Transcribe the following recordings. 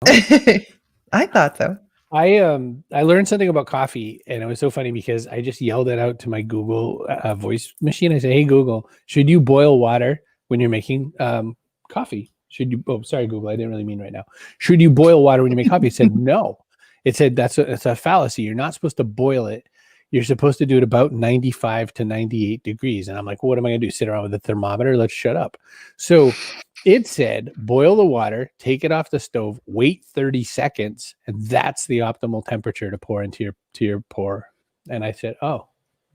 I thought so. I learned something about coffee, and it was so funny because I just yelled it out to my Google voice machine. I said, "Hey Google, should you boil water when you're making coffee? Should you?" Oh, sorry, Google. I didn't really mean right now. Should you boil water when you make coffee? It said no. It said it's a fallacy. You're not supposed to boil it. You're supposed to do it about 95 to 98 degrees. And I'm like, well, what am I going to do? Sit around with a thermometer? Let's shut up. So it said, boil the water, take it off the stove, wait 30 seconds, and that's the optimal temperature to pour into your pour. And I said, oh,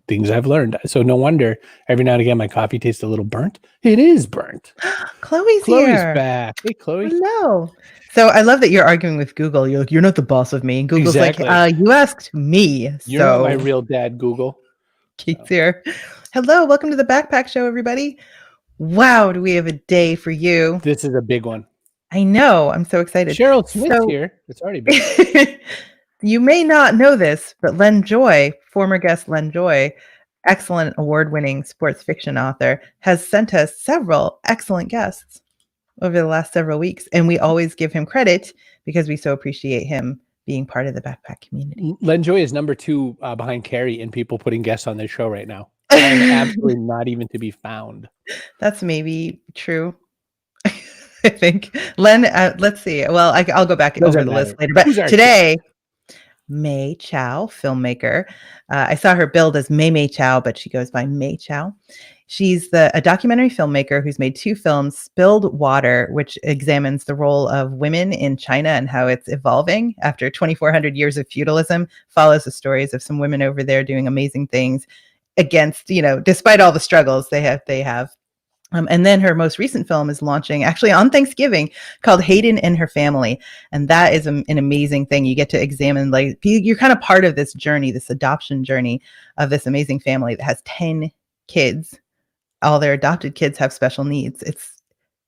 things I've learned. So no wonder every now and again my coffee tastes a little burnt. It is burnt. Chloe's here. Back. Hey, Chloe. Hello. So I love that you're arguing with Google. You're like, you're not the boss of me. And Google's exactly. like, you asked me. You're not my real dad, Google. Keith's here. Hello, welcome to the Backpack Show, everybody. Wow, do we have a day for you? This is a big one. I know. I'm so excited. Cheryl Smith's here. It's already big. You may not know this, but Len Joy, former guest Len Joy, excellent award-winning sports fiction author, has sent us several excellent guests over the last several weeks. And we always give him credit because we so appreciate him being part of the Backpack community. Len Joy is number 2 behind Kerry in people putting guests on their show right now. I'm absolutely not even to be found. That's maybe true. I think. Len, let's see. Well, I'll go back over the list later. But today, May Tchao, filmmaker. I saw her billed as May Tchao, but she goes by May Tchao. She's a documentary filmmaker who's made 2 films, Spilled Water, which examines the role of women in China and how it's evolving after 2,400 years of feudalism, follows the stories of some women over there doing amazing things against, despite all the struggles they have. And then her most recent film is launching actually on Thanksgiving, called Hayden and Her Family. And that is an amazing thing. You get to examine, you're kind of part of this journey, this adoption journey of this amazing family that has 10 kids. All their adopted kids have special needs.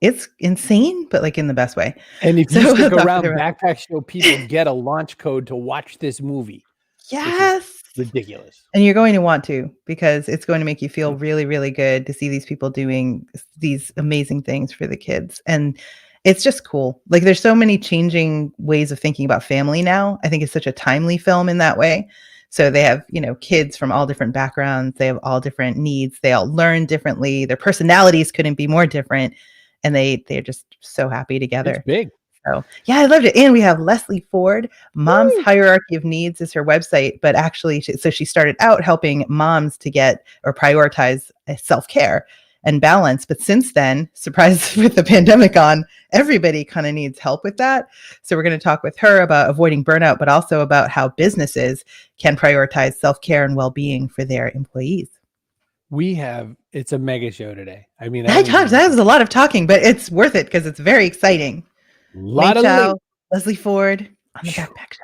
It's insane, but in the best way. And if you stick around Backpack Show, people get a launch code to watch this movie. Yes. Ridiculous. And you're going to want to, because it's going to make you feel really, really good to see these people doing these amazing things for the kids. And it's just cool. There's so many changing ways of thinking about family now. I think it's such a timely film in that way. So they have, kids from all different backgrounds. They have all different needs. They all learn differently. Their personalities couldn't be more different. And they're just so happy together. It's big. So yeah, I loved it. And we have Leslie Forde. Mom's Hierarchy of Needs is her website, but actually, she started out helping moms to get or prioritize self-care and balance. But since then, surprise, with the pandemic on, everybody kind of needs help with that. So we're going to talk with her about avoiding burnout, but also about how businesses can prioritize self-care and well-being for their employees. It's a mega show today. I mean, that was a lot of talking, but it's worth it because it's very exciting. May Tchao, Leslie Forde on the Backpack Show.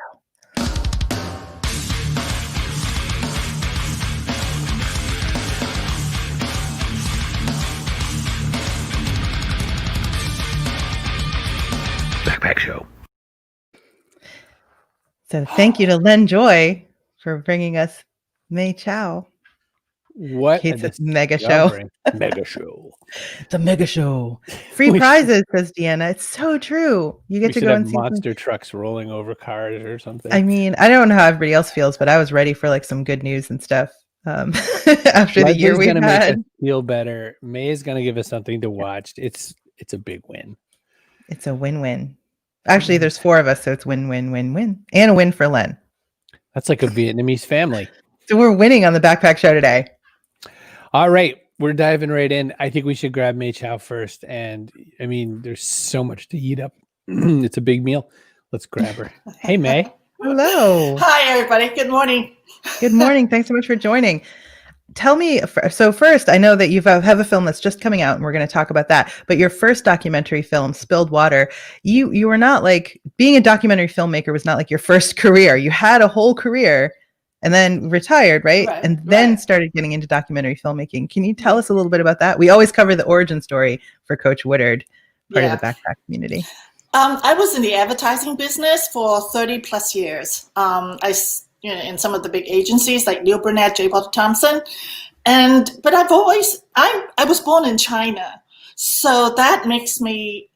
Backpack Show. So thank you to Len Joy for bringing us May Tchao. What a mega show. Mega show. The mega show. Free prizes, says Deanna. It's so true. You get to go and see monster trucks rolling over cars or something. I mean, I don't know how everybody else feels, but I was ready for some good news and stuff. After the year we've had. Make us feel better. May is gonna give us something to watch. It's a big win. It's a win-win. Actually, there's 4 of us, so it's win-win-win-win. And a win for Len. That's like a Vietnamese family. So we're winning on the Backpack Show today. All right, we're diving right in. I think we should grab May Tchao first. And I mean, there's so much to eat up. It's a big meal. Let's grab her. Hey, May. Hello. Hi, everybody. Good morning. Good morning. Thanks so much for joining. Tell me, so first, I know that you have a film that's just coming out, and we're going to talk about that. But your first documentary film, Spilled Water, you were not being a documentary filmmaker was not your first career. You had a whole career and then retired, right? And then started getting into documentary filmmaking. Can you tell us a little bit about that? We always cover the origin story for Coach Woodard, part of the Backpack community. I was in the advertising business for 30 plus years. In some of the big agencies like Neil Burnett, J. Walter Thompson. But I was born in China. So that makes me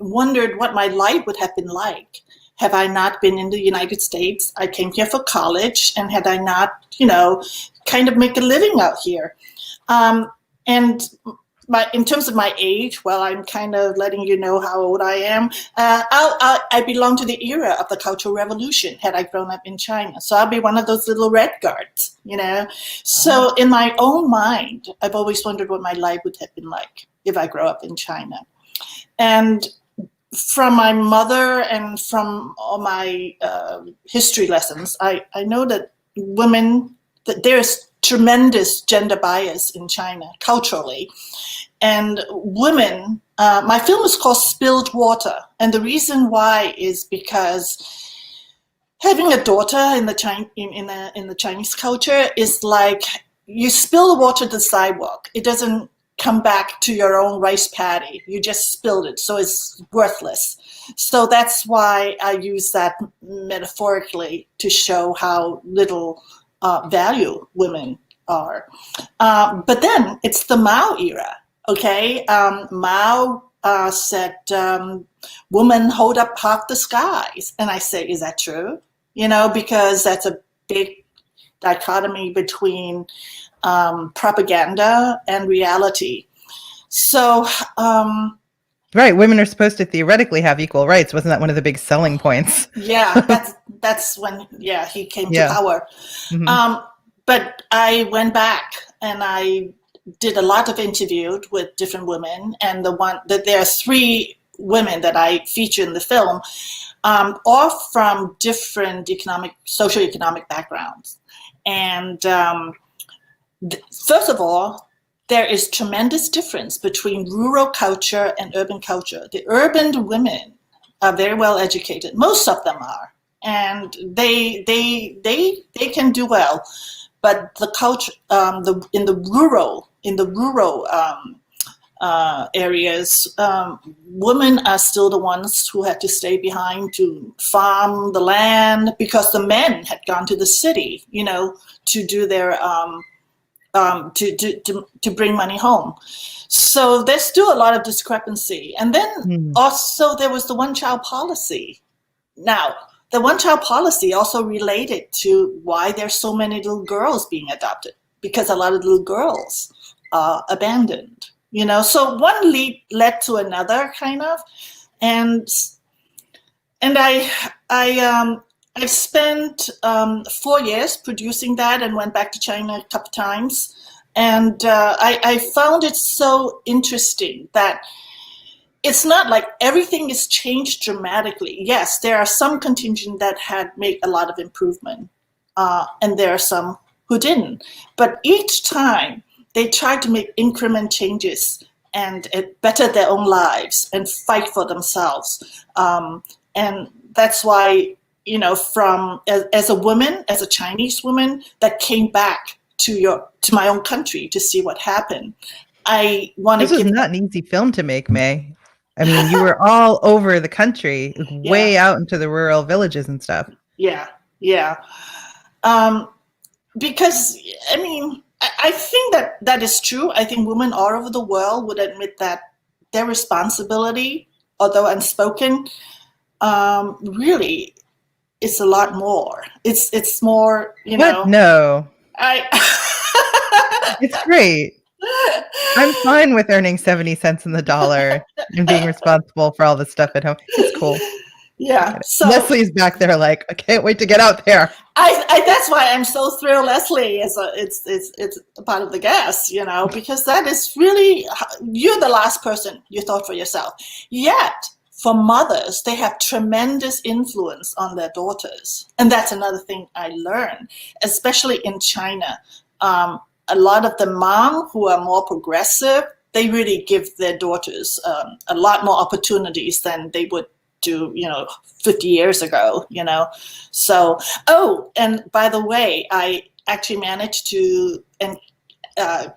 wondered what my life would have been like. have I not been in the United States? I came here for college, and had I not, kind of make a living out here. And in terms of my age, well, I'm kind of letting you know how old I am. I belong to the era of the Cultural Revolution, had I grown up in China. So I'll be one of those little red guards, So in my own mind, I've always wondered what my life would have been like if I grew up in China. And from my mother and from all my history lessons, I know that that there's tremendous gender bias in China culturally. And women, my film is called Spilled Water. And the reason why is because having a daughter in the Chinese culture is like you spill the water to the sidewalk. It doesn't come back to your own rice paddy. You just spilled it, so it's worthless. So that's why I use that metaphorically to show how little value women are. But then it's the Mao era, okay? Mao said, women hold up half the skies. And I say, is that true? Because that's a big dichotomy between propaganda and reality. So, right, women are supposed to theoretically have equal rights. Wasn't that one of the big selling points? Yeah, that's when he came to power. Mm-hmm. But I went back and I did a lot of interviews with different women, and there are 3 women that I feature in the film, all from different socioeconomic backgrounds. And first of all, there is tremendous difference between rural culture and urban culture. The urban women are very well educated. Most of them are, and they can do well. But the culture in the rural areas, women are still the ones who had to stay behind to farm the land because the men had gone to the city, to do their to bring money home. So there's still a lot of discrepancy. And then also there was the one-child policy. Now, the one-child policy also related to why there's so many little girls being adopted, because a lot of little girls are abandoned. So one led to another kind of, and I spent 4 years producing that and went back to China a couple times, and I found it so interesting that it's not like everything is changed dramatically. Yes, there are some contingent that had made a lot of improvement, and there are some who didn't. But each time they tried to make increment changes and better their own lives and fight for themselves. And that's why, as a woman, as a Chinese woman that came back to my own country to see what happened, I want to This was not an easy film to make, May. I mean, you were all over the country, way out into the rural villages and stuff. Yeah. Because, I think that is true. I think women all over the world would admit that their responsibility, although unspoken, really is a lot more. It's more, What? No. It's great. I'm fine with earning 70 cents in the dollar and being responsible for all the stuff at home. It's cool. Yeah. So Leslie's back there like, I can't wait to get out there. That's why I'm so thrilled Leslie is it's a part of the guest, because that is really, you're the last person you thought for yourself. Yet for mothers, they have tremendous influence on their daughters. And that's another thing I learned, especially in China. A lot of the moms who are more progressive, they really give their daughters a lot more opportunities than they would do, 50 years ago, So, and by the way, I actually managed to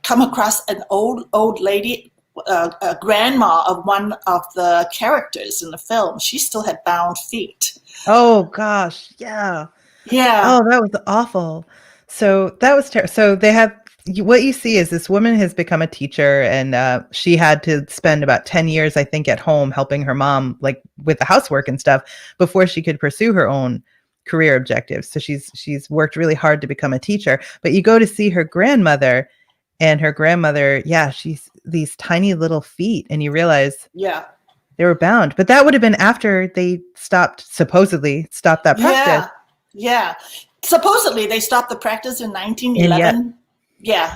come across an old lady, a grandma of one of the characters in the film. She still had bound feet. Oh, gosh. Yeah. Yeah. Oh, that was awful. So that was terrible. So they had what you see is this woman has become a teacher, and she had to spend about 10 years, I think, at home helping her mom, like with the housework and stuff, before she could pursue her own career objectives. So she's worked really hard to become a teacher. But you go to see her grandmother, and her grandmother, she's these tiny little feet, and you realize they were bound. But that would have been after they supposedly stopped that practice. Yeah. Supposedly they stopped the practice in 1911.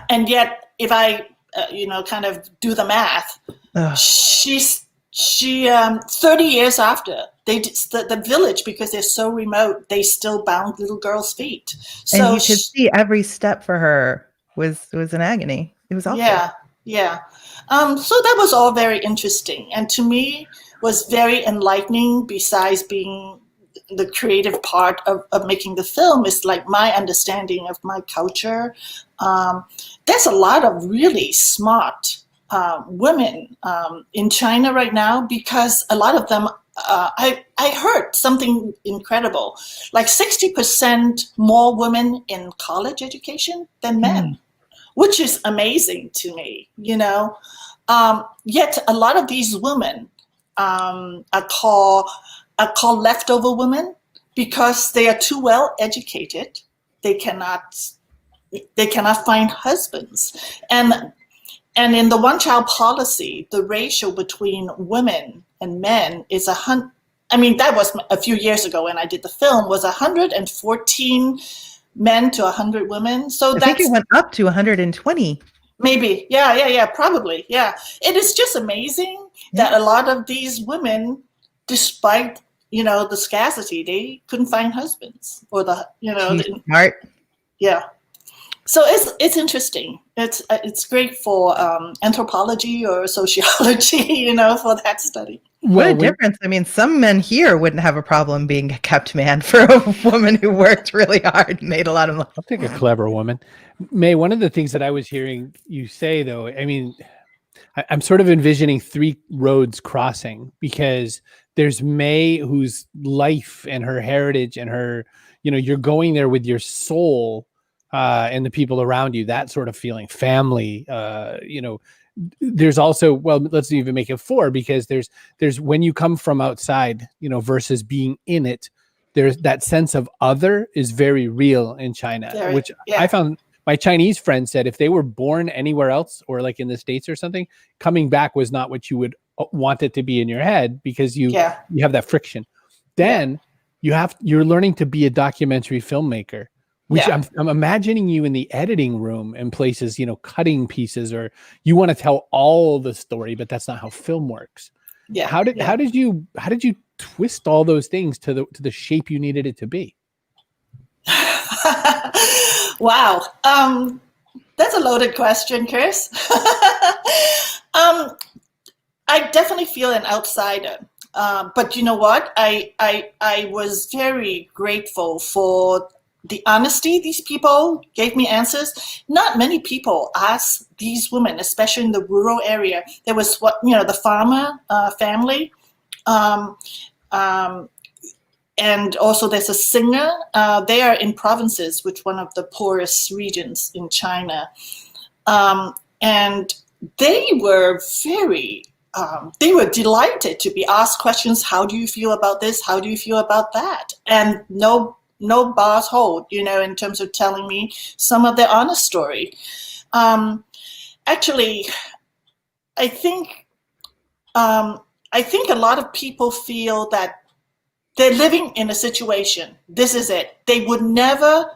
And yet if I kind of do the math, she 30 years after, the village, because they're so remote, they still bound little girls' feet. So and you could see every step for her was an agony. It was awful. Yeah. So that was all very interesting, and to me was very enlightening. Besides being the creative part of making the film, is like my understanding of my culture. There's a lot of really smart women in China right now, because a lot of them, I heard something incredible, like 60% more women in college education than men, which is amazing to me, Yet a lot of these women are called leftover women because they are too well educated. They cannot find husbands. And in the one-child policy, the ratio between women and men is that was a few years ago when I did the film, was 114 men to 100 women. So I think it went up to 120. Maybe. Yeah, probably. Yeah. It is just amazing that a lot of these women, despite, the scarcity, they couldn't find husbands, or smart. Yeah. So it's interesting. It's great for anthropology or sociology, for that study. What a difference. I mean, some men here wouldn't have a problem being a kept man for a woman who worked really hard and made a lot of money. I'll take a clever woman. May, one of the things that I was hearing you say, though, I mean, I'm sort of envisioning three roads crossing, because there's May, whose life and her heritage and her, you're going there with your soul and the people around you, that sort of feeling, family, there's also, well, let's even make it four, because there's when you come from outside, versus being in it, there's that sense of other is very real in China, which I found. My Chinese friend said if they were born anywhere else, or like in the States or something, coming back was not what you would want it to be in your head, because you have that friction. Then you're learning to be a documentary filmmaker, which I'm imagining you in the editing room and places, cutting pieces, or you want to tell all the story, but that's not how film works. Yeah. How did you twist all those things to the shape you needed it to be? Wow. That's a loaded question, Chris. I definitely feel an outsider. But you know what? I was very grateful for the honesty these people gave me answers. Not many people ask these women, especially in the rural area. There was the farmer family. And also there's a singer. They are in provinces, which one of the poorest regions in China. And they were they were delighted to be asked questions. How do you feel about this? How do you feel about that? And no bars hold, in terms of telling me some of their honest story. Actually, I think a lot of people feel that they're living in a situation. This is it. They would never,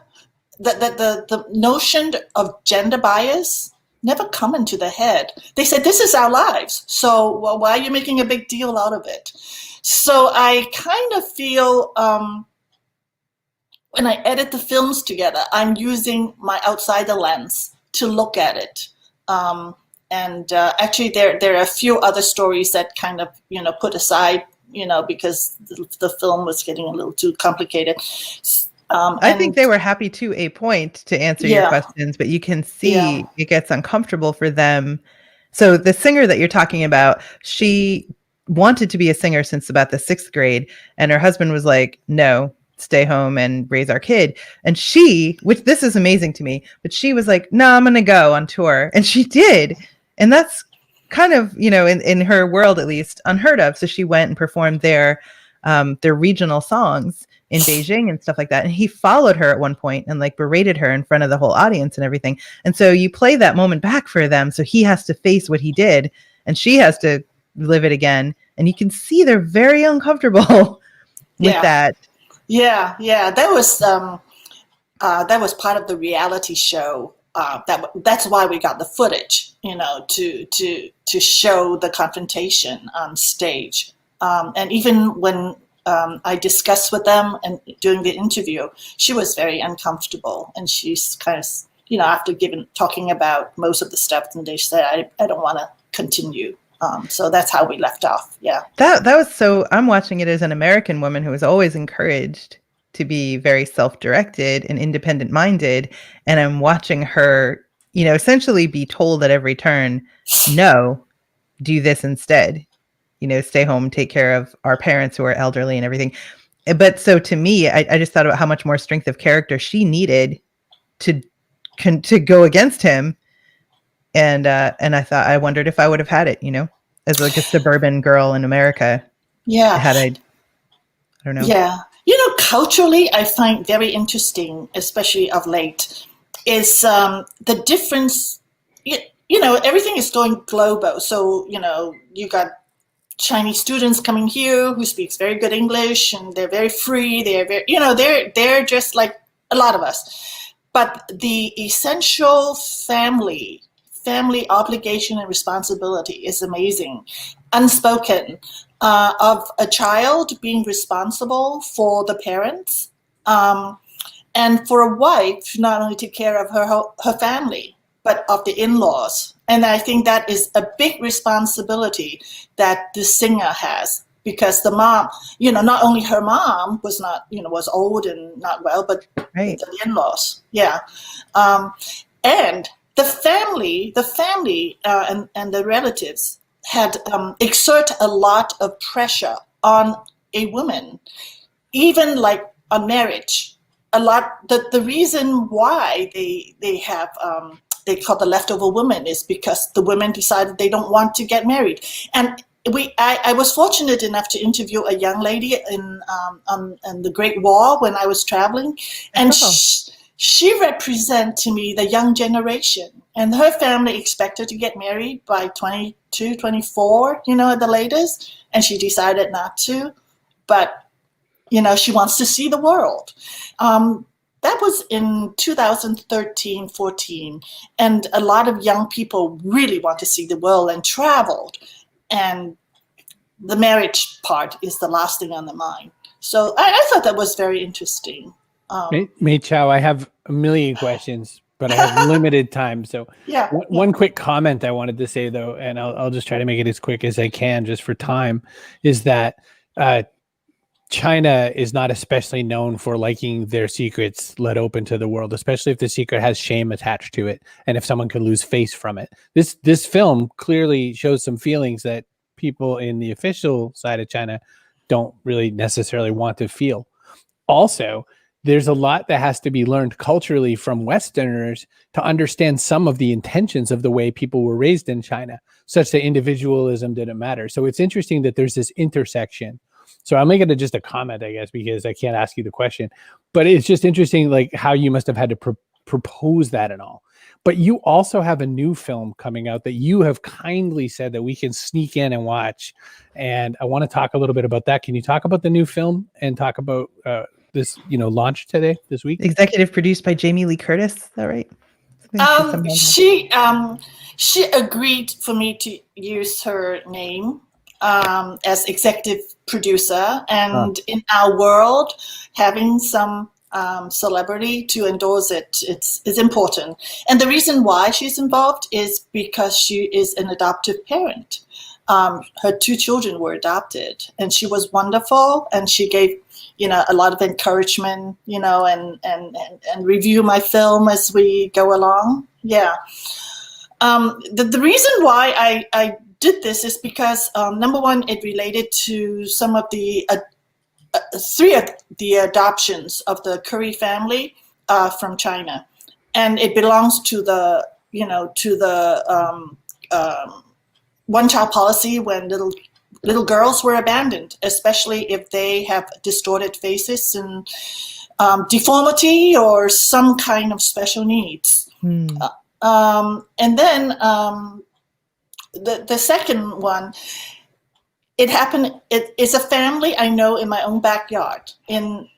the notion of gender bias never come into their head. They said, this is our lives. So why are you making a big deal out of it? So I kind of feel when I edit the films together, I'm using my outsider lens to look at it. Actually, there are a few other stories that kind of, put aside, because the film was getting a little too complicated. I think they were happy to a point to answer your questions, but you can see it gets uncomfortable for them. So the singer that you're talking about, she wanted to be a singer since about the 6th grade, and her husband was like, no, stay home and raise our kid. And she, which this is amazing to me, but she was like, no, I'm going to go on tour. And she did. And that's kind of, in her world, at least, unheard of. So she went and performed their regional songs in Beijing and stuff like that. And he followed her at one point and like berated her in front of the whole audience and everything. And so you play that moment back for them. So he has to face what he did and she has to live it again. And you can see they're very uncomfortable with that. Yeah. That was part of the reality show. That's why we got the footage, to show the confrontation on stage. And even when I discussed with them and during the interview, she was very uncomfortable, and she's kind of, after talking about most of the stuff, and they said, I don't want to continue. So that's how we left off. Yeah. That was so. I'm watching it as an American woman who was always encouraged to be very self-directed and independent-minded, and I'm watching her, essentially be told at every turn, no, do this instead. Stay home, take care of our parents who are elderly and everything. But so to me, I just thought about how much more strength of character she needed to go against him. And I wondered if I would have had it, as like a suburban girl in America. Yeah. I don't know. Yeah. Culturally, I find very interesting, especially of late, is the difference. Everything is going global. So, you got Chinese students coming here who speaks very good English, and they're very free. They're very, they're just like a lot of us. But the essential family obligation and responsibility is amazing. Unspoken, of a child being responsible for the parents, and for a wife not only take care of her family, but of the in-laws. And I think that is a big responsibility that the singer has, because the mom, not only her mom was not, was old and not well, but right. The in-laws. Yeah. And the family and the relatives had exert a lot of pressure on a woman, even like on marriage. A lot. The reason why they have they call the leftover women is because the women decided they don't want to get married. And I was fortunate enough to interview a young lady in the Great Wall when I was traveling, and she represents to me the young generation. And her family expected to get married by 22, 24, at the latest, and she decided not to. But she wants to see the world. That was in 2013, 14. And a lot of young people really want to see the world and traveled. And the marriage part is the last thing on the mind. So I thought that was very interesting. Mei Tchao, I have a million questions, but I have limited time. So one quick comment I wanted to say, though, and I'll just try to make it as quick as I can just for time, is that China is not especially known for liking their secrets let open to the world, especially if the secret has shame attached to it and if someone could lose face from it. This film clearly shows some feelings that people in the official side of China don't really necessarily want to feel. Also, there's a lot that has to be learned culturally from Westerners to understand some of the intentions of the way people were raised in China, such that individualism didn't matter. So it's interesting that there's this intersection. So I'll make it just a comment, I guess, because I can't ask you the question, but it's just interesting, like how you must have had to propose that and all. But you also have a new film coming out that you have kindly said that we can sneak in and watch. And I want to talk a little bit about that. Can you talk about the new film and talk about this, launch today, this week? Executive produced by Jamie Lee Curtis. Is that right? She agreed for me to use her name as executive producer, and in our world, having some celebrity to endorse it, it's important. And the reason why she's involved is because she is an adoptive parent. Her 2 children were adopted, and she was wonderful, and she gave a lot of encouragement, and review my film as we go along. Yeah. The reason why I did this is because number one, it related to some of the three of the adoptions of the Kerry family from China, and it belongs to the one-child policy when little girls were abandoned, especially if they have distorted faces and deformity or some kind of special needs. And then the second one, it happened. It's a family I know in my own backyard in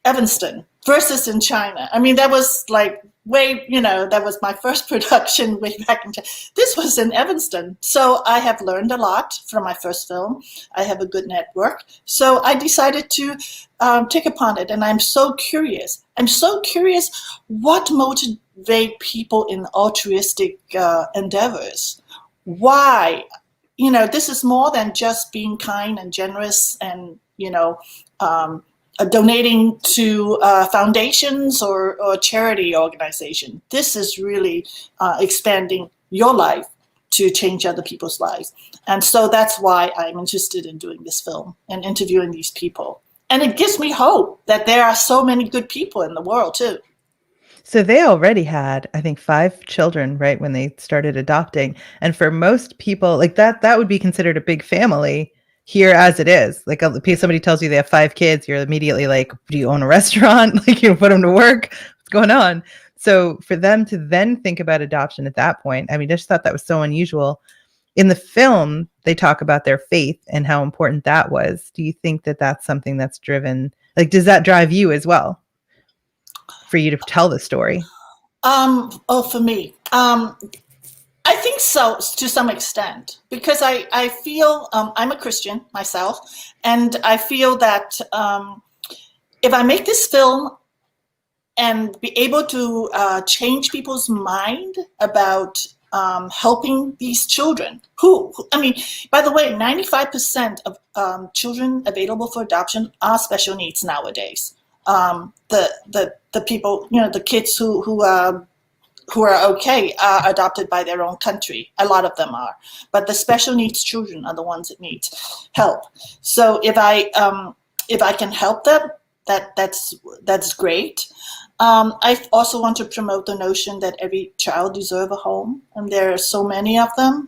Evanston versus in China. I mean, that was like that was my first production way back in China. This was in Evanston. So I have learned a lot from my first film. I have a good network. So I decided to take upon it. And I'm so curious. What motivate people in altruistic endeavors? Why? This is more than just being kind and generous and, donating to foundations or charity organization. This is really expanding your life to change other people's lives. And so that's why I'm interested in doing this film and interviewing these people. And it gives me hope that there are so many good people in the world too. So they already had, I think, 5 children, right, when they started adopting. And for most people, like that would be considered a big family here as it is. Like somebody tells you they have 5 kids, you're immediately like, do you own a restaurant? Like, you put them to work? What's going on? So for them to then think about adoption at that point, I mean, I just thought that was so unusual. In the film, they talk about their faith and how important that was. Do you think that that's something that's driven, like, does that drive you as well for you to tell the story? For me, I think so, to some extent, because I feel I'm a Christian myself, and I feel that if I make this film and be able to change people's mind about helping these children, by the way, 95% of children available for adoption are special needs nowadays. The people, the kids who are okay are adopted by their own country. A lot of them are, but the special needs children are the ones that need help. So if I can help them, that's great. I also want to promote the notion that every child deserves a home, and there are so many of them,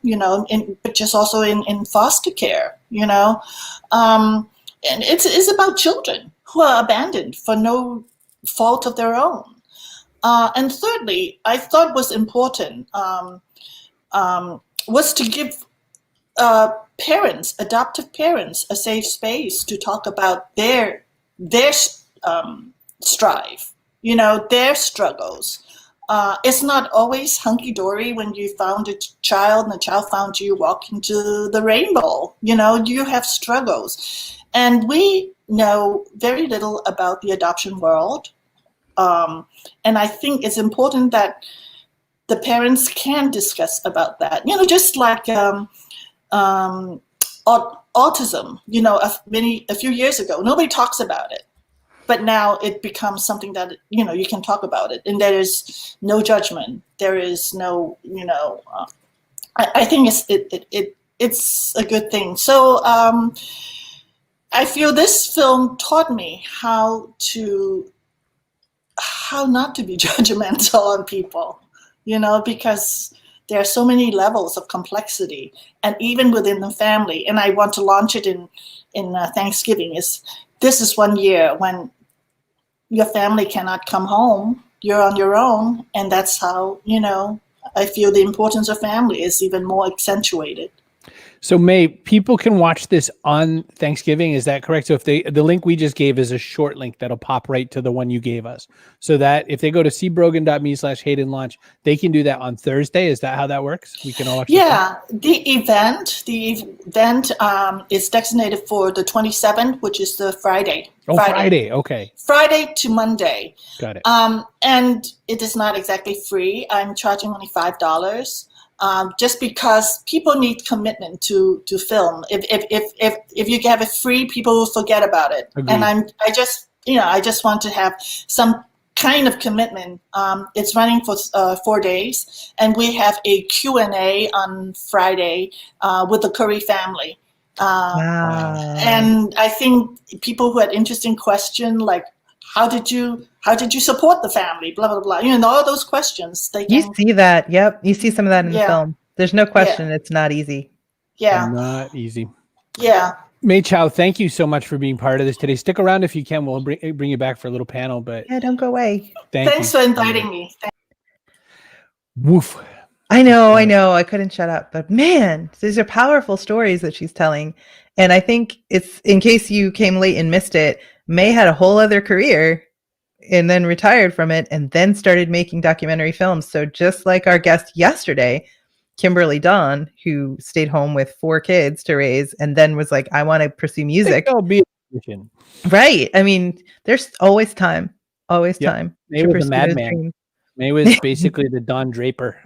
but just also in foster care, and it's about children who are abandoned for no fault of their own. And thirdly, I thought was important was to give adoptive parents, a safe space to talk about their strive, their struggles. It's not always hunky-dory when you found a child and the child found you walking to the rainbow. You have struggles. And we know very little about the adoption world. And I think it's important that the parents can discuss about that. Just like autism. A few years ago, nobody talks about it, but now it becomes something that you can talk about it, and there is no judgment. There is no, I think it's a good thing. So I feel this film taught me how not to be judgmental on people, because there are so many levels of complexity, and even within the family. And I want to launch it in Thanksgiving. This is 1 year when your family cannot come home. You're on your own, and that's how I feel the importance of family is even more accentuated. So May, people can watch this on Thanksgiving. Is that correct? So if the link we just gave is a short link that'll pop right to the one you gave us. So that if they go to cbrogan.me/Hayden launch, they can do that on Thursday. Is that how that works? We can all watch. Yeah, the event is designated for the 27th, which is the Friday. Oh, Friday. Okay. Friday to Monday. Got it. And it is not exactly free. I'm charging only $5. Just because people need commitment to film. If you have it free, people will forget about it. Agreed. And I just want to have some kind of commitment. It's running for 4 days, and we have a Q&A on Friday with the Kerry family. Wow. And I think people who had interesting questions like, how did you support the family? Blah blah blah. All those questions. You see that? Yep, you see some of that in the film. There's no question, it's not easy. Yeah, not easy. Yeah. Mei Tchao, thank you so much for being part of this today. Stick around if you can. We'll bring you back for a little panel. But yeah, don't go away. Thanks for inviting me. Woof. I know. I couldn't shut up. But man, these are powerful stories that she's telling. And I think it's, in case you came late and missed it, Mei had a whole other career and then retired from it and then started making documentary films. So just like our guest yesterday, Kimberly Dawn, who stayed home with 4 kids to raise and then was like, I want to pursue music. Right. I mean, there's always time. Always time. Mei was a madman. Mei was basically the Don Draper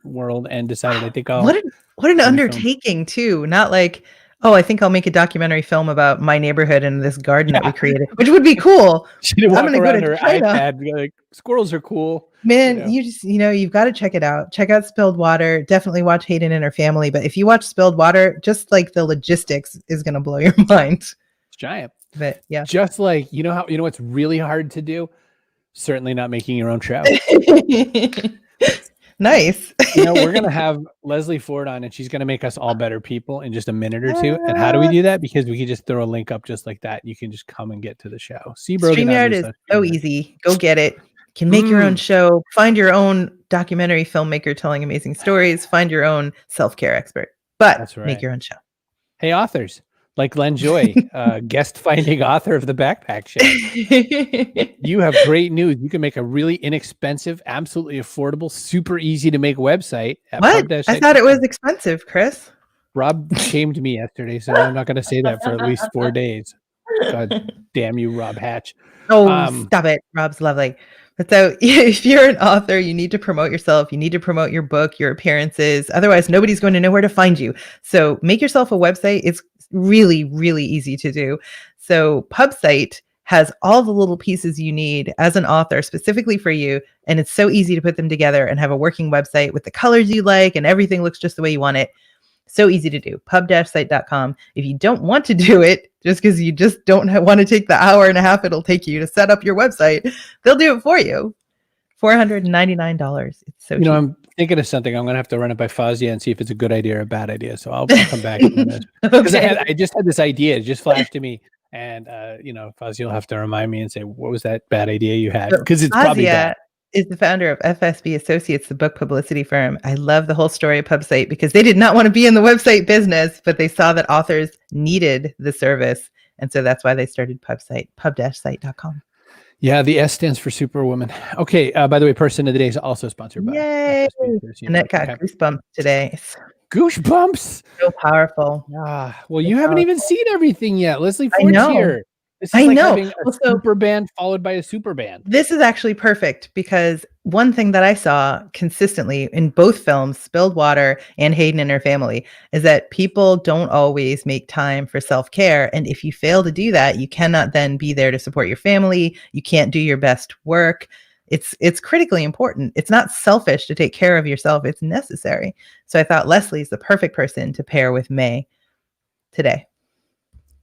world and decided, I think I'll... What an undertaking too. Not like, oh, I think I'll make a documentary film about my neighborhood and this garden that we created, which would be cool. She didn't walk around her iPad like, squirrels are cool. Man, you just, you've got to check it out. Check out Spilled Water. Definitely watch Hayden and Her Family. But if you watch Spilled Water, just like the logistics is going to blow your mind. It's giant. But yeah. Just like, what's really hard to do? Certainly not making your own show. Nice. We're going to have Leslie Forde on and she's going to make us all better people in just a minute or two. And how do we do that? Because we can just throw a link up just like that. You can just come and get to the show. See, Brogan. StreamYard is so easy. Go get it. You can make your own show. Find your own documentary filmmaker telling amazing stories. Find your own self-care expert. But make your own show. Hey, authors. Like Len Joy, guest finding author of the Backpack Show. You have great news. You can make a really inexpensive, absolutely affordable, super easy to make website. What? I thought it was expensive, Chris. Rob shamed me yesterday, so I'm not going to say that for at least 4 days. God damn you, Rob Hatch. Oh, stop it. Rob's lovely. But so if you're an author, you need to promote yourself. You need to promote your book, your appearances. Otherwise, nobody's going to know where to find you. So make yourself a website. It's really, really easy to do. So PubSite has all the little pieces you need as an author specifically for you. And it's so easy to put them together and have a working website with the colors you like and everything looks just the way you want it. So easy to do. pub-site.com. If you don't want to do it, just because you just don't want to take the hour and a half it'll take you to set up your website, they'll do it for you. $499. It's so cheap. I'm thinking of something. I'm going to have to run it by Fazia and see if it's a good idea or a bad idea. So I'll come back in a minute. Okay. I just had this idea. It just flashed to me. And, Fazia will have to remind me and say, what was that bad idea you had? Because it's probably bad. Is the founder of FSB Associates, the book publicity firm. I love the whole story of PubSite because they did not want to be in the website business, but they saw that authors needed the service. And so that's why they started PubSite, pub-site.com. Yeah, the S stands for Superwoman. Okay, by the way, person of the day is also sponsored by Yay! Annette got goosebumps today. Goosebumps! So powerful. Well, you haven't even seen everything yet. Leslie Forde's here. This is having a super band followed by a super band. This is actually perfect because one thing that I saw consistently in both films, Spilled Water and Hayden and Her Family, is that people don't always make time for self-care. And if you fail to do that, you cannot then be there to support your family. You can't do your best work. It's critically important. It's not selfish to take care of yourself. It's necessary. So I thought Leslie's the perfect person to pair with Mei today.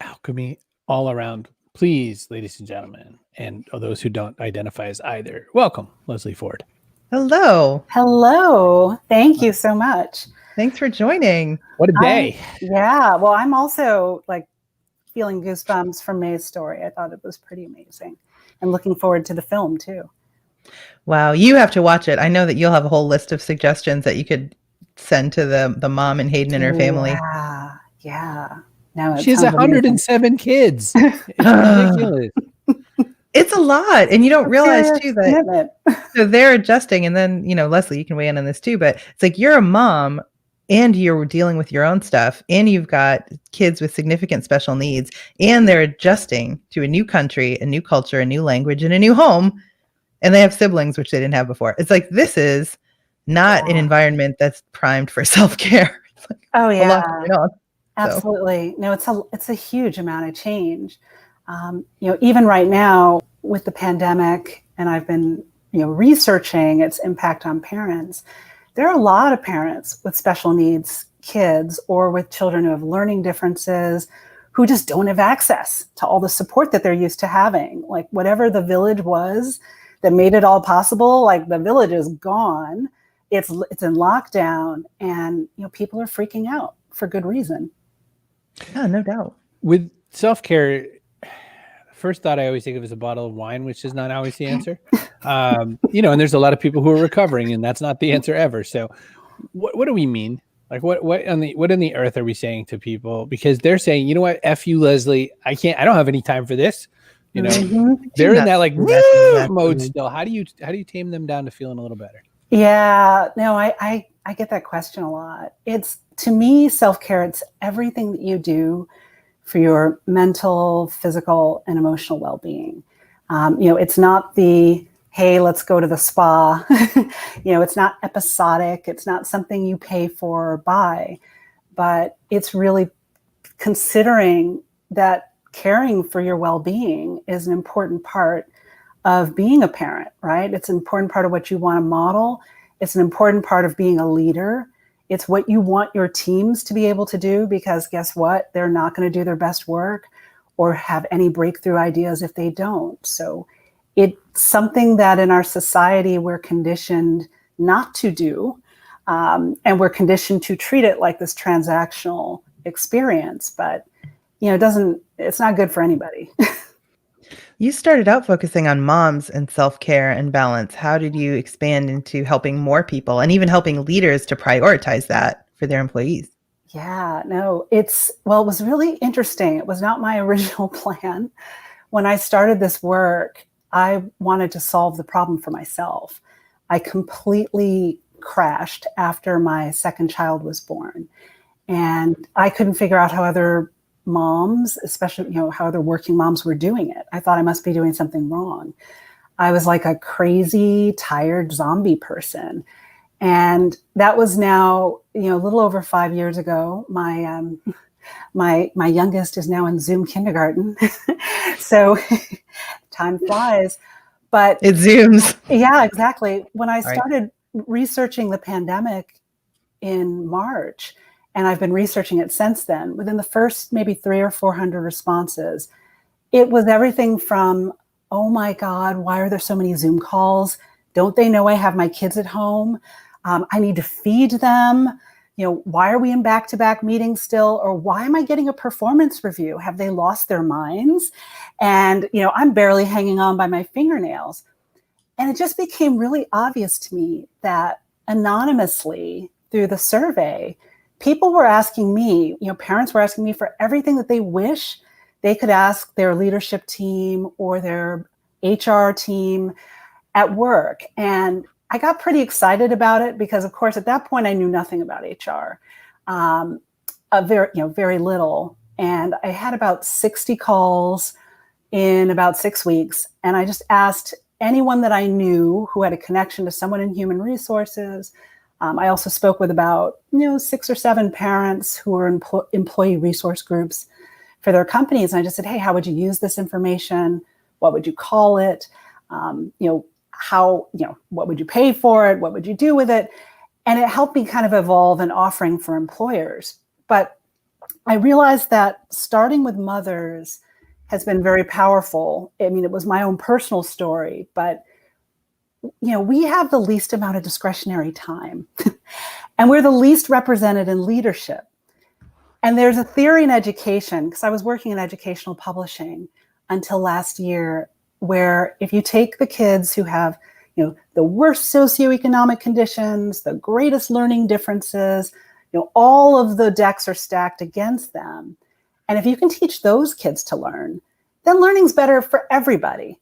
Alchemy all around. Please, ladies and gentlemen, and those who don't identify as either, welcome, Leslie Forde. Hello. Hello. Thank you so much. Thanks for joining. What a day. Well, I'm also feeling goosebumps from Mei's story. I thought it was pretty amazing. And looking forward to the film too. Wow, you have to watch it. I know that you'll have a whole list of suggestions that you could send to the mom and Hayden and Her Family. Yeah. No, she has 107 kids. It's ridiculous. It's a lot. And you don't realize too that so they're adjusting. And then, Leslie, you can weigh in on this too, but it's like you're a mom and you're dealing with your own stuff and you've got kids with significant special needs and they're adjusting to a new country, a new culture, a new language, and a new home. And they have siblings, which they didn't have before. It's like, this is not an environment that's primed for self-care. Oh yeah. A lot going on. Absolutely. No, it's a huge amount of change. Even right now with the pandemic, and I've been, researching its impact on parents, there are a lot of parents with special needs kids or with children who have learning differences, who just don't have access to all the support that they're used to having. Like whatever the village was that made it all possible, like the village is gone. It's in lockdown, and people are freaking out for good reason. Yeah, no doubt. With self-care, first thought I always think of is a bottle of wine, which is not always the answer. And there's a lot of people who are recovering, and that's not the answer ever. So what do we mean? Like what in the earth are we saying to people? Because they're saying, you know what, F you, Leslie, I don't have any time for this. They're in that like mode still. How do you tame them down to feeling a little better? Yeah, no, I get that question a lot. It's, to me, self-care, it's everything that you do for your mental, physical, and emotional well-being. It's not the, hey, let's go to the spa. It's not episodic. It's not something you pay for or buy, but it's really considering that caring for your well-being is an important part of being a parent, right? It's an important part of what you want to model. It's an important part of being a leader. It's what you want your teams to be able to do, because guess what? They're not going to do their best work or have any breakthrough ideas if they don't. So it's something that in our society we're conditioned not to do, and we're conditioned to treat it like this transactional experience. But it's not good for anybody. You started out focusing on moms and self-care and balance. How did you expand into helping more people and even helping leaders to prioritize that for their employees? Yeah, no, it was really interesting. It was not my original plan. When I started this work, I wanted to solve the problem for myself. I completely crashed after my second child was born. And I couldn't figure out how other moms, especially, how other working moms were doing it. I thought I must be doing something wrong. I was like a crazy, tired zombie person. And that was now, a little over 5 years ago. My youngest is now in Zoom kindergarten. So time flies, but it zooms. Yeah, exactly. When I started researching the pandemic in March, and I've been researching it since then, within the first maybe 300 or 400 responses, it was everything from, oh my God, why are there so many Zoom calls? Don't they know I have my kids at home? I need to feed them. Why are we in back-to-back meetings still? Or why am I getting a performance review? Have they lost their minds? And, I'm barely hanging on by my fingernails. And it just became really obvious to me that anonymously through the survey, people were asking me, parents were asking me for everything that they wish they could ask their leadership team or their HR team at work. And I got pretty excited about it because, of course, at that point, I knew nothing about HR, very little. And I had about 60 calls in about 6 weeks. And I just asked anyone that I knew who had a connection to someone in human resources. I also spoke with about 6 or 7 parents who were in employee resource groups for their companies. And I just said, hey, how would you use this information? What would you call it? What would you pay for it? What would you do with it? And it helped me kind of evolve an offering for employers. But I realized that starting with mothers has been very powerful. I mean, it was my own personal story, but we have the least amount of discretionary time and we're the least represented in leadership. And there's a theory in education, because I was working in educational publishing until last year, where if you take the kids who have, the worst socioeconomic conditions, the greatest learning differences, all of the decks are stacked against them. And if you can teach those kids to learn, then learning's better for everybody.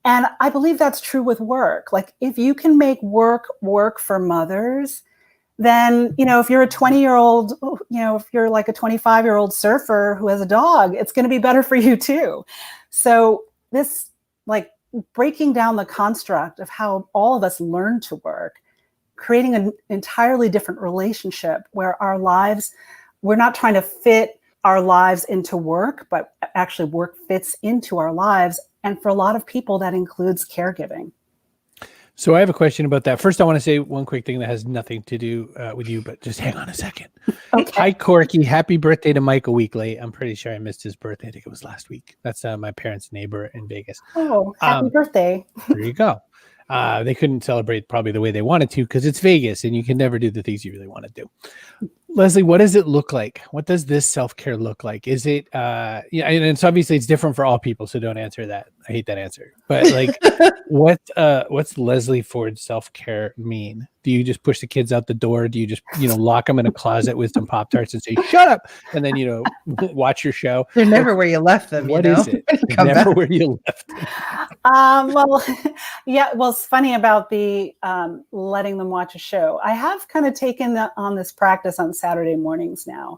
And I believe that's true with work. Like if you can make work for mothers, then, if you're a 20-year-old, if you're like a 25-year-old surfer who has a dog, it's going to be better for you too. So this, like, breaking down the construct of how all of us learn to work, creating an entirely different relationship where our lives, we're not trying to fit our lives into work, but actually work fits into our lives. And for a lot of people, that includes caregiving. So I have a question about that. First, I want to say one quick thing that has nothing to do with you, but just hang on a second. Okay. Hi, Corky. Happy birthday to Mike a week late. I'm pretty sure I missed his birthday. I think it was last week. That's my parents' neighbor in Vegas. Oh, happy birthday. There you go. They couldn't celebrate probably the way they wanted to because it's Vegas and you can never do the things you really want to do. Leslie, what does it look like? What does this self-care look like? Is it, and it's obviously it's different for all people, so don't answer that. I hate that answer. But like, what's Leslie Forde self-care mean? Do you just push the kids out the door? Do you just, lock them in a closet with some Pop-Tarts and say, shut up? And then, watch your show. They're never where you left them. What is it? Never where you left them. Well, yeah. Well, it's funny about the letting them watch a show. I have kind of taken on this practice on Saturday mornings now,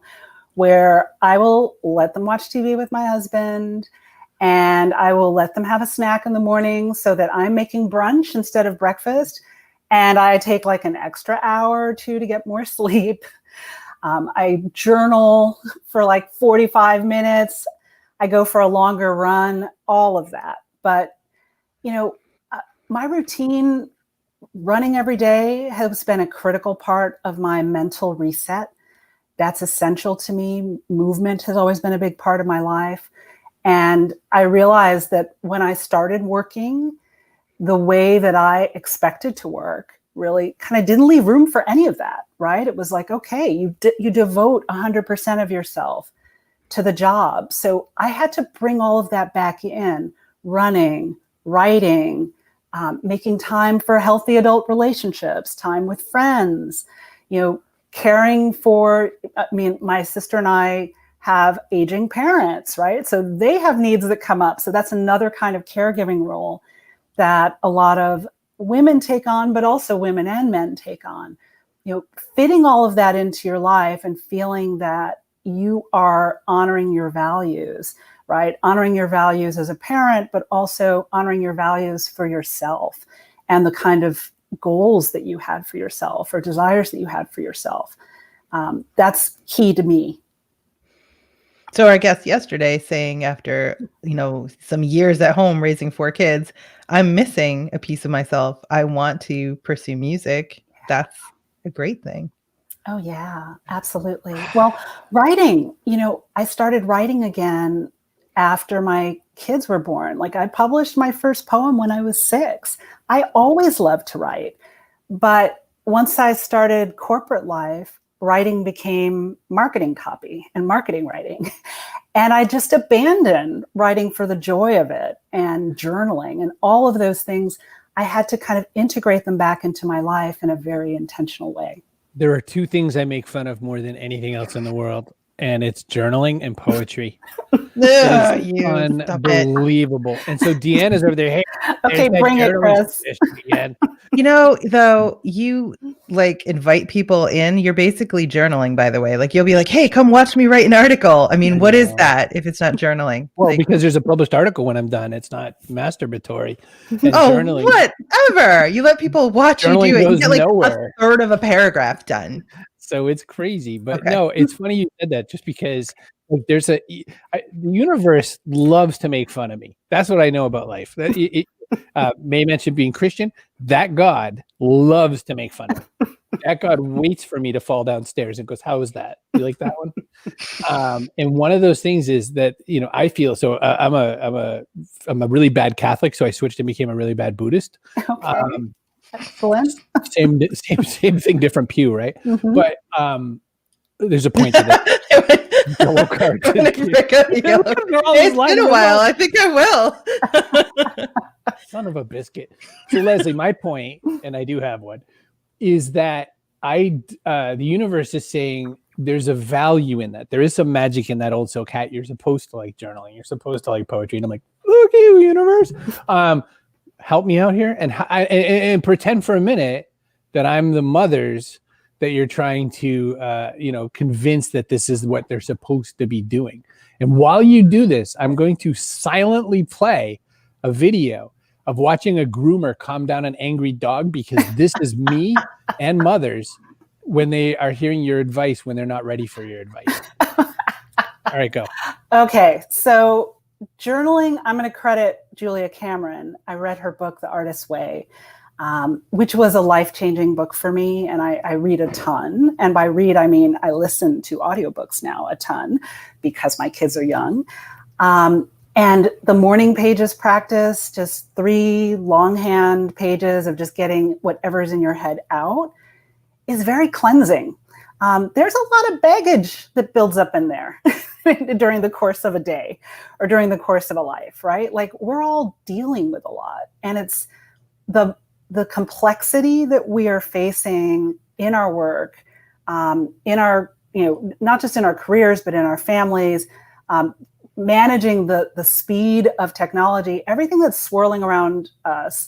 where I will let them watch TV with my husband, and I will let them have a snack in the morning so that I'm making brunch instead of breakfast. And I take like an extra hour or two to get more sleep. I journal for like 45 minutes. I go for a longer run, all of that. But, my routine running every day has been a critical part of my mental reset. That's essential to me. Movement has always been a big part of my life. And I realized that when I started working, the way that I expected to work really kind of didn't leave room for any of that, right? It was like, okay, you devote 100% of yourself to the job. So I had to bring all of that back in, running, writing, making time for healthy adult relationships, time with friends, caring for, my sister and I have aging parents, right? So they have needs that come up. So that's another kind of caregiving role that a lot of women take on, but also women and men take on. Fitting all of that into your life and feeling that you are honoring your values, right? Honoring your values as a parent, but also honoring your values for yourself and the kind of goals that you had for yourself or desires that you had for yourself. That's key to me. So our guest yesterday saying after, some years at home raising 4 kids, I'm missing a piece of myself. I want to pursue music. That's a great thing. Oh, yeah, absolutely. Well, writing, I started writing again after my kids were born. Like I published my first poem when I was 6. I always loved to write. But once I started corporate life, writing became marketing copy and marketing writing. And I just abandoned writing for the joy of it and journaling and all of those things. I had to kind of integrate them back into my life in a very intentional way. There are 2 things I make fun of more than anything else in the world, and it's journaling and poetry. It's unbelievable. And so Deanna's over there. Hey, okay, bring it, Chris. Though you invite people in, you're basically journaling, by the way. Like you'll be like, hey, come watch me write an article. I mean, what is that if it's not journaling? Well, because there's a published article when I'm done. It's not masturbatory. And journaling, whatever. You let people watch you do it. You get like nowhere. A third of a paragraph done. So it's crazy. But no, it's funny you said that just because there's the universe loves to make fun of me. That's what I know about life. May mentioned being Christian. That God loves to make fun of me. That God waits for me to fall downstairs and goes, how is that? You like that one? And one of those things is that, I feel, so I'm a really bad Catholic. So I switched and became a really bad Buddhist. Okay. Excellent. Same thing, different pew, right? Mm-hmm. But there's a point to that. It's been a while. I think I will. Son of a biscuit. So Leslie, my point, and I do have one, is that the universe is saying there's a value in that. There is some magic in that old silk hat. You're supposed to like journaling. You're supposed to like poetry. And I'm like, look at you, universe. Help me out here and pretend for a minute that I'm the mothers that you're trying to, convince that this is what they're supposed to be doing. And while you do this, I'm going to silently play a video of watching a groomer calm down an angry dog, because this is me and mothers when they are hearing your advice when they're not ready for your advice. All right, go. Okay, so journaling, I'm going to credit Julia Cameron. I read her book, The Artist's Way. which was a life-changing book for me. And I read a ton. And by read, I mean I listen to audiobooks now a ton because my kids are young. And the morning pages practice, just 3 longhand pages of just getting whatever's in your head out, is very cleansing. There's a lot of baggage that builds up in there during the course of a day or during the course of a life, right? Like we're all dealing with a lot. And it's the complexity that we are facing in our work, in our, not just in our careers, but in our families, managing the speed of technology, everything that's swirling around us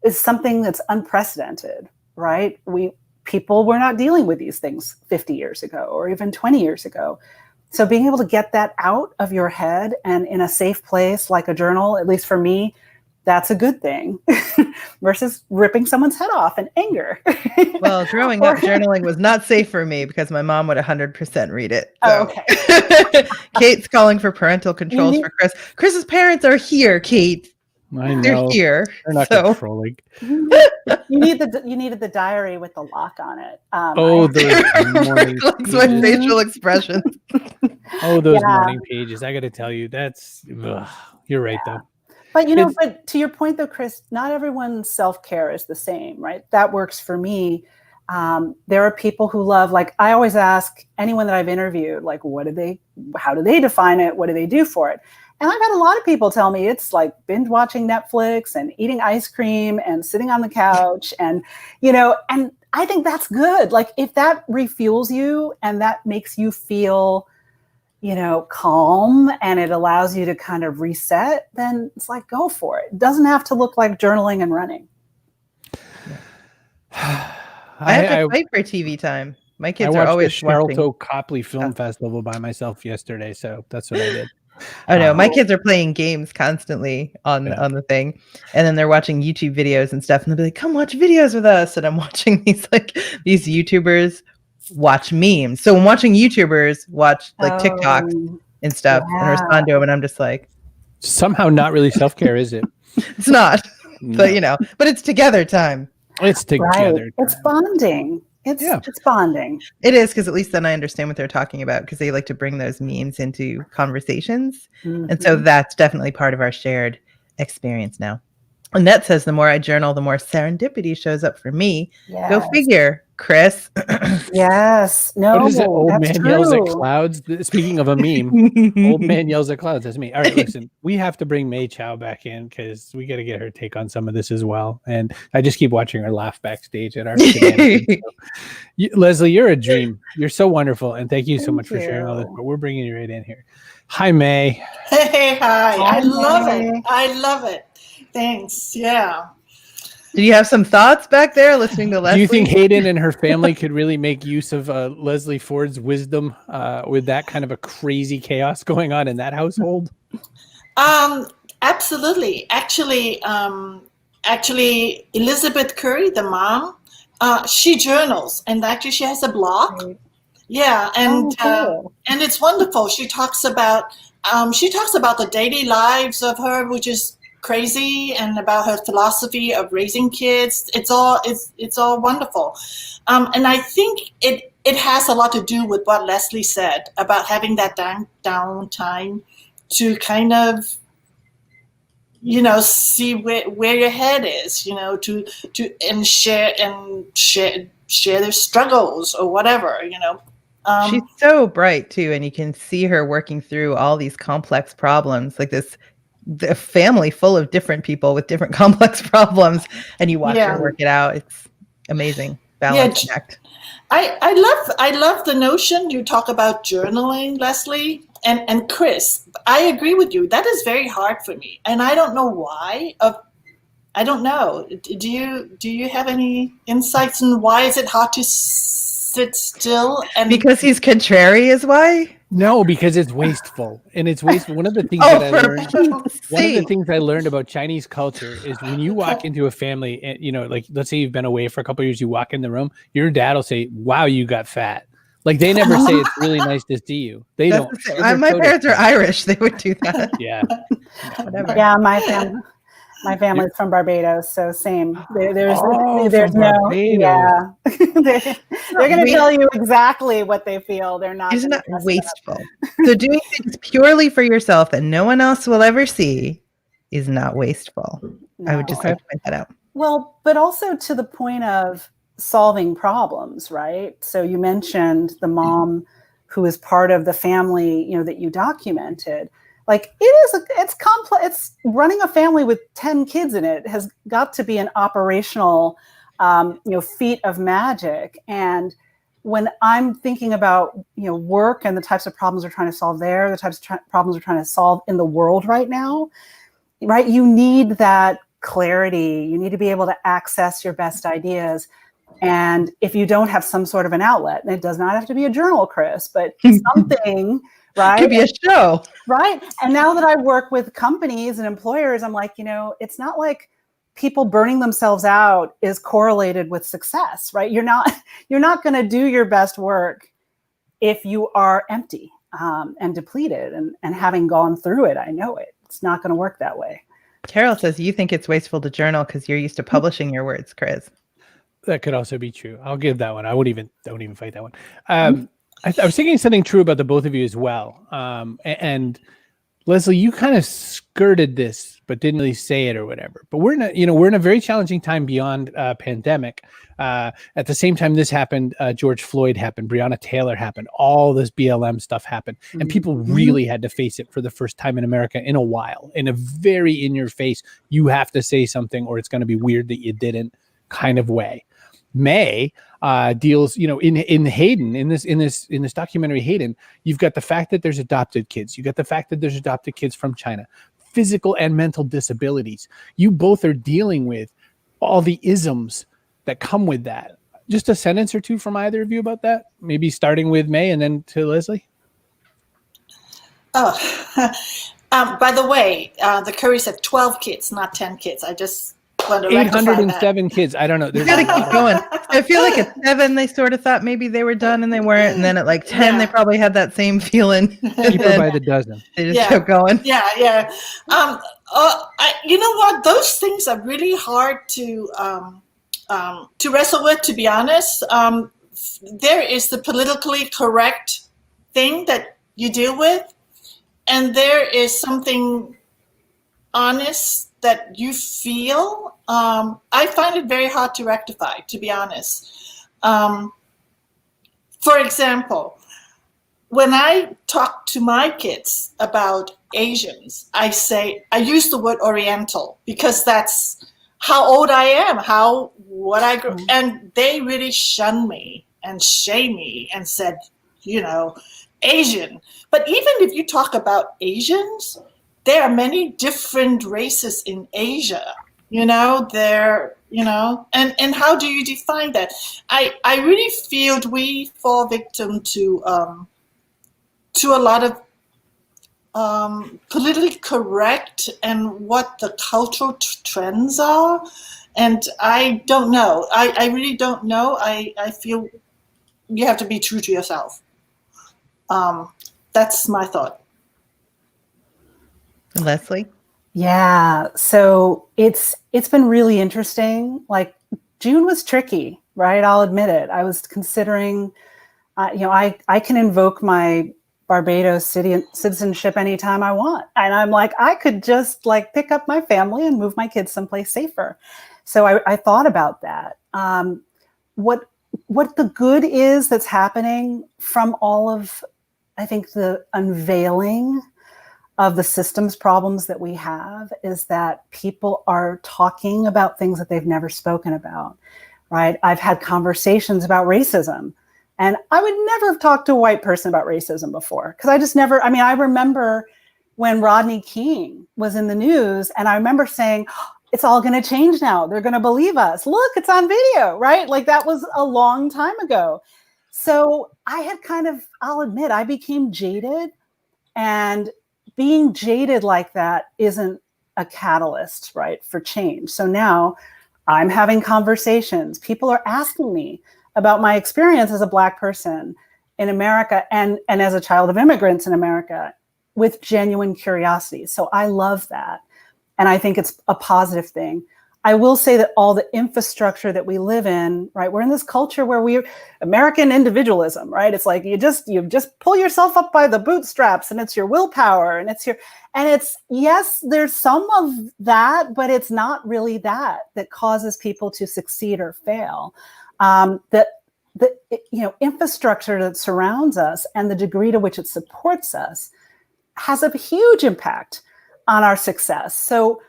is something that's unprecedented, right? People were not dealing with these things 50 years ago or even 20 years ago. So being able to get that out of your head and in a safe place like a journal, at least for me, that's a good thing versus ripping someone's head off in anger. Well, growing up, journaling was not safe for me because my mom would 100% read it. So. Oh, okay. Kate's calling for parental controls for Chris. Chris's parents are here, Kate. I know. They're here. They're not controlling. You needed the diary with the lock on it. Those morning my facial expressions. Those morning pages. I got to tell you, that's you're right though. But but to your point though, Chris, not everyone's self-care is the same, right? That works for me. There are people who love, like I always ask anyone that I've interviewed, like, how do they define it? What do they do for it? And I've had a lot of people tell me it's like binge watching Netflix and eating ice cream and sitting on the couch and I think that's good. Like if that refuels you and that makes you feel, calm and it allows you to kind of reset, then it's like, go for it. It doesn't have to look like journaling and running. I have to fight for TV time. My kids are always Charlton Copley Film Festival by myself yesterday, so that's what I did. I know my kids are playing games constantly on the thing, and then they're watching YouTube videos and stuff, and they'll be like, "Come watch videos with us." And I'm watching these YouTubers watch memes. So I'm watching YouTubers watch like TikToks and stuff and respond to them, and I'm just like, somehow not really self-care, is it? It's not, no. but it's together time. It's together. Right. It's bonding. It's bonding. It is, because at least then I understand what they're talking about, because they like to bring those memes into conversations. Mm-hmm. And so that's definitely part of our shared experience now. Annette says, the more I journal, the more serendipity shows up for me. Yes. Go figure, Chris. Yes. No, what is it? Old man yells at clouds. Speaking of a meme, old man yells at clouds. That's me. All right, listen, we have to bring May Tchao back in because we got to get her take on some of this as well. And I just keep watching her laugh backstage at our Leslie, you're a dream. You're so wonderful. And thank you so much for sharing all this. But we're bringing you right in here. Hi, May. Hey, hi. I love it. I love it. Thanks. Yeah. Do you have some thoughts back there listening to Leslie? Do you think Hayden and her family could really make use of Leslie Forde's wisdom with that kind of a crazy chaos going on in that household? Absolutely. Actually, Elizabeth Kerry, the mom, she journals, and actually she has a blog. Right. Yeah, and cool. And it's wonderful. She talks about the daily lives of her, which is crazy, and about her philosophy of raising kids. It's all wonderful, and I think it has a lot to do with what Leslie said about having that downtime to kind of see where your head is, to share their struggles or whatever. She's so bright too, and you can see her working through all these complex problems, like the family full of different people with different complex problems, and you watch her work it out. It's amazing. Balanced act. I love the notion you talk about journaling, Leslie and Chris. I agree with you. That is very hard for me, and I don't know why. I don't know. Do you have any insights on why is it hard to sit still? And because he's contrary is why? No, because it's wasteful, and it's wasteful. One of the things I learned about Chinese culture is when you walk into a family, and like let's say you've been away for a couple of years, you walk in the room, your dad will say, "Wow, you got fat." Like they never say it's really nice to see you. They That's don't. My parents are Irish. They would do that. Yeah. Whatever. Yeah, my family. My family's from Barbados, so same. There's from no, Barbados. yeah. They're going to tell you exactly what they feel. They're not. Isn't that wasteful? So doing things purely for yourself that no one else will ever see is not wasteful. No. I would just like to point that out. Well, but also to the point of solving problems, right? So you mentioned the mom who is part of the family, you know, that you documented. Like it's complex. It's running a family with 10 kids in it has got to be an operational, feat of magic. And when I'm thinking about, work and the types of problems we're trying to solve there, the types of problems we're trying to solve in the world right now, right? You need that clarity. You need to be able to access your best ideas. And if you don't have some sort of an outlet, and it does not have to be a journal, Chris, but something, right? Could be a show. Right. And now that I work with companies and employers, I'm like, it's not like people burning themselves out is correlated with success, right? You're not going to do your best work if you are empty and depleted and having gone through it. I know it. It's not going to work that way. Carol says you think it's wasteful to journal because you're used to publishing your words, Chris. That could also be true. I'll give that one. I don't even fight that one. I was thinking something true about the both of you as well. And Leslie, you kind of skirted this, but didn't really say it or whatever. But we're in a very challenging time beyond pandemic. At the same time this happened, George Floyd happened, Breonna Taylor happened, all this BLM stuff happened, and people really had to face it for the first time in America in a while, in a very in your face, you have to say something or it's going to be weird that you didn't kind of way. May deals, in Hayden, in this documentary Hayden, you've got the fact that there's adopted kids, you got the fact that there's adopted kids from China, physical and mental disabilities. You both are dealing with all the isms that come with that. Just a sentence or two from either of you about that, maybe starting with May and then to Leslie. Oh, by the way, the Kerry said 12 kids, not 10 kids. I just 807 kids. I don't know. You gotta keep going. I feel like at 7 they sort of thought maybe they were done and they weren't, and then at like 10 they probably had that same feeling. Keep her by the dozen. They just kept going. Yeah. You know what? Those things are really hard to wrestle with. To be honest, there is the politically correct thing that you deal with, and there is something honest that you feel. I find it very hard to rectify, to be honest. For example, when I talk to my kids about Asians, I use the word Oriental because that's how old I am, what I grew, and they really shun me and shame me and said, Asian. But even if you talk about Asians, there are many different races in Asia, and how do you define that? I really feel we fall victim to a lot of politically correct and what the cultural trends are. And I don't know. I really don't know. I feel you have to be true to yourself. That's my thought. Leslie? Yeah. So it's been really interesting. Like June was tricky, right? I'll admit it. I was considering, I can invoke my Barbados citizenship anytime I want. And I'm like, I could just pick up my family and move my kids someplace safer. So I thought about that. What the good is that's happening from all of, I think, the unveiling of the systems problems that we have is that people are talking about things that they've never spoken about, right? I've had conversations about racism, and I would never have talked to a white person about racism before because I just never, I remember when Rodney King was in the news, and I remember saying, it's all going to change now. They're going to believe us. Look, it's on video, right? Like that was a long time ago. So I had I'll admit, I became jaded, and being jaded like that isn't a catalyst, right, for change. So now I'm having conversations. People are asking me about my experience as a Black person in America and as a child of immigrants in America with genuine curiosity. So I love that. And I think it's a positive thing. I will say that all the infrastructure that we live in, right? We're in this culture where we're American individualism, right? It's like you just pull yourself up by the bootstraps, and it's your willpower, and it's yes, there's some of that, but it's not really that causes people to succeed or fail. The infrastructure that surrounds us and the degree to which it supports us has a huge impact on our success. So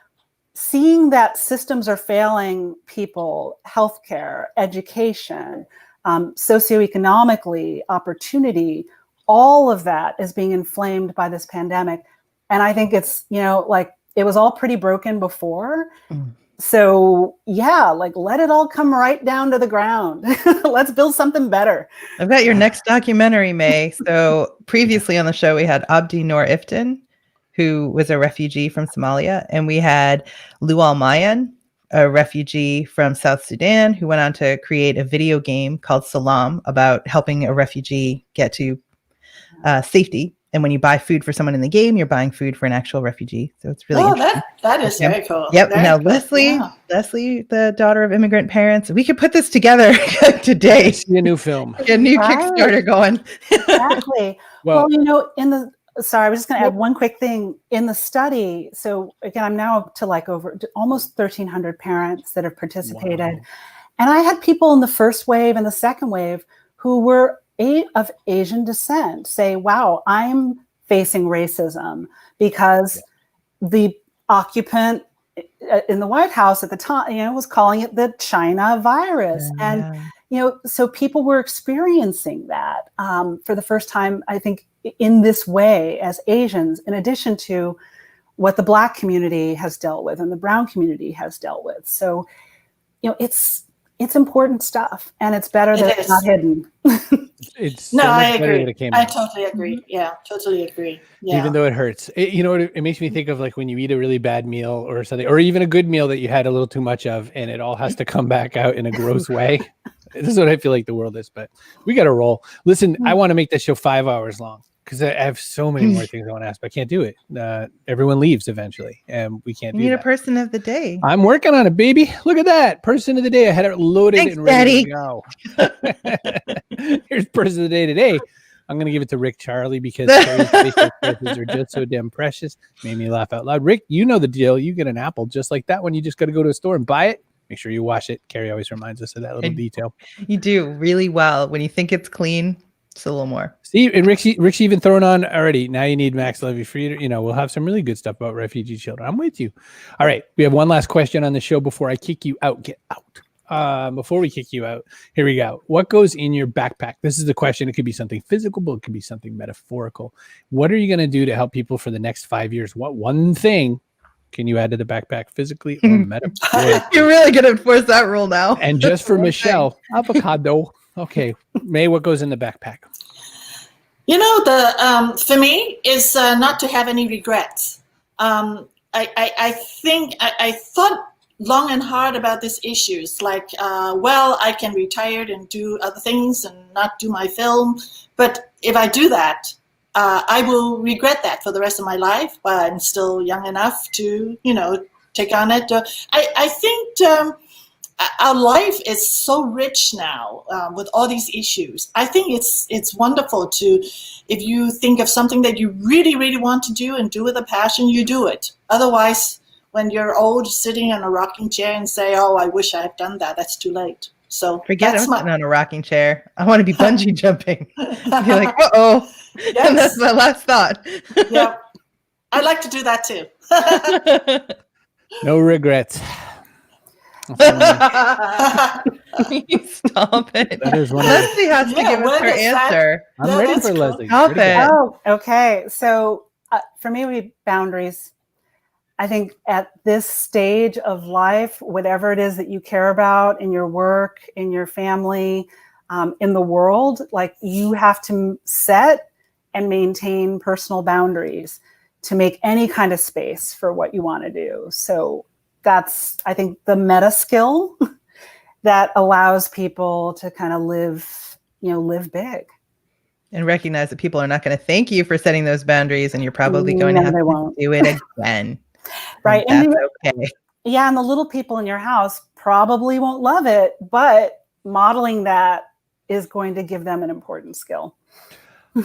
seeing that systems are failing people, healthcare, education, socioeconomically, opportunity, all of that is being inflamed by this pandemic. And I think it's, like it was all pretty broken before. So yeah, like let it all come right down to the ground. Let's build something better. I've got your next documentary, May. So previously on the show, we had Abdi Noor Iftin, who was a refugee from Somalia. And we had Lual Mayan, a refugee from South Sudan, who went on to create a video game called Salam about helping a refugee get to safety. And when you buy food for someone in the game, you're buying food for an actual refugee. So it's really interesting. That is very cool. Yep. Very Now, cool. Leslie, the daughter of immigrant parents, we could put this together today. See a new film. Get a new Kickstarter going. Exactly. Well, I was just going to add one quick thing in the study. So again, I'm now up to like almost 1,300 parents that have participated. Wow. And I had people in the first wave and the second wave who were of Asian descent say, wow, I'm facing racism because the occupant in the White House at the time, was calling it the China virus. Yeah. And, so people were experiencing that for the first time, I think, in this way as Asians, in addition to what the Black community has dealt with and the Brown community has dealt with. So, it's important stuff, and it's better that it's not hidden. I agree. I totally agree. Yeah, totally agree. Yeah. Even though it hurts, it makes me think of like when you eat a really bad meal or something, or even a good meal that you had a little too much of, and it all has to come back out in a gross way. This is what I feel like the world is, but we got to roll. Listen, I want to make this show 5 hours long because I have so many more things I want to ask, but I can't do it. Everyone leaves eveventually, and we can't do that. You need a person of the day. I'm working on it, baby. Look at that. Person of the day. I had it loaded. Thanks, and ready Daddy. to go. Here's person of the day today. I'm going to give it to Rick Charlie because Kerry's Facebook prices are just so damn precious. Made me laugh out loud. Rick, you know the deal. You get an apple just like that one. You just got to go to a store and buy it. Make sure you wash it. Kerry always reminds us of that little detail. You do really well. When you think it's clean, just a little more. See, and Rick's even thrown on already. Now you need Max Levy for you. We'll have some really good stuff about refugee children. I'm with you. All right. We have one last question on the show before I kick you out. Get out. Before we kick you out, here we go. What goes in your backpack? This is the question. It could be something physical, but it could be something metaphorical. What are you going to do to help people for the next 5 years? What one thing can you add to the backpack physically or metaphorically? You're really going to enforce that rule now. And just for Michelle, avocado. Okay. May, what goes in the backpack? For me is not to have any regrets. I think I thought long and hard about these issues. Like, I can retire and do other things and not do my film. But if I do that, I will regret that for the rest of my life. But I'm still young enough to, take on it. I think our life is so rich now with all these issues. I think it's wonderful if you think of something that you really, really want to do and do with a passion, you do it. Otherwise, when you're old, sitting in a rocking chair and say, "Oh, I wish I had done that," that's too late. So forget I'm sitting on a rocking chair. I want to be bungee jumping. You're like, yes. And that's my last thought. Yeah, I'd like to do that too. No regrets. You stop it. Leslie has to give us her answer. I'm ready for Leslie. Stop it. Oh, okay. So for me, it would be boundaries. I think at this stage of life, whatever it is that you care about in your work, in your family, in the world, like you have to set and maintain personal boundaries to make any kind of space for what you want to do. So that's, I think, the meta skill that allows people to kind of live big. And recognize that people are not going to thank you for setting those boundaries, and you're probably going to have to do it again. Right. And that's okay. Yeah, and the little people in your house probably won't love it, but modeling that is going to give them an important skill.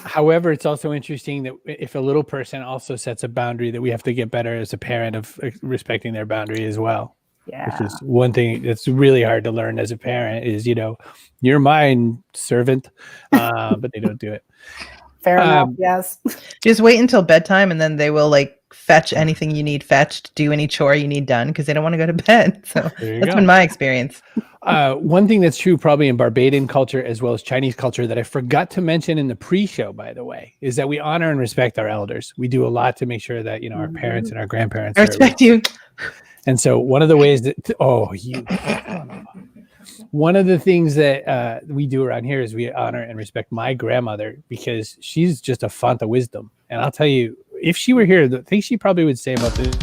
However, it's also interesting that if a little person also sets a boundary, that we have to get better as a parent of respecting their boundary as well. Yeah. Which is one thing that's really hard to learn as a parent is, you're mine, servant, but they don't do it. Fair enough. Yes. Just wait until bedtime, and then they will like fetch anything you need fetched, do any chore you need done, because they don't want to go to bed. So that's been my experience. One thing that's true probably in Barbadian culture as well as Chinese culture that I forgot to mention in the pre-show, by the way, is that we honor and respect our elders. We do a lot to make sure that, our parents and our grandparents. I respect you. And so one of the ways that, one of the things that we do around here is we honor and respect my grandmother because she's just a font of wisdom. And I'll tell you, if she were here, the thing she probably would say about this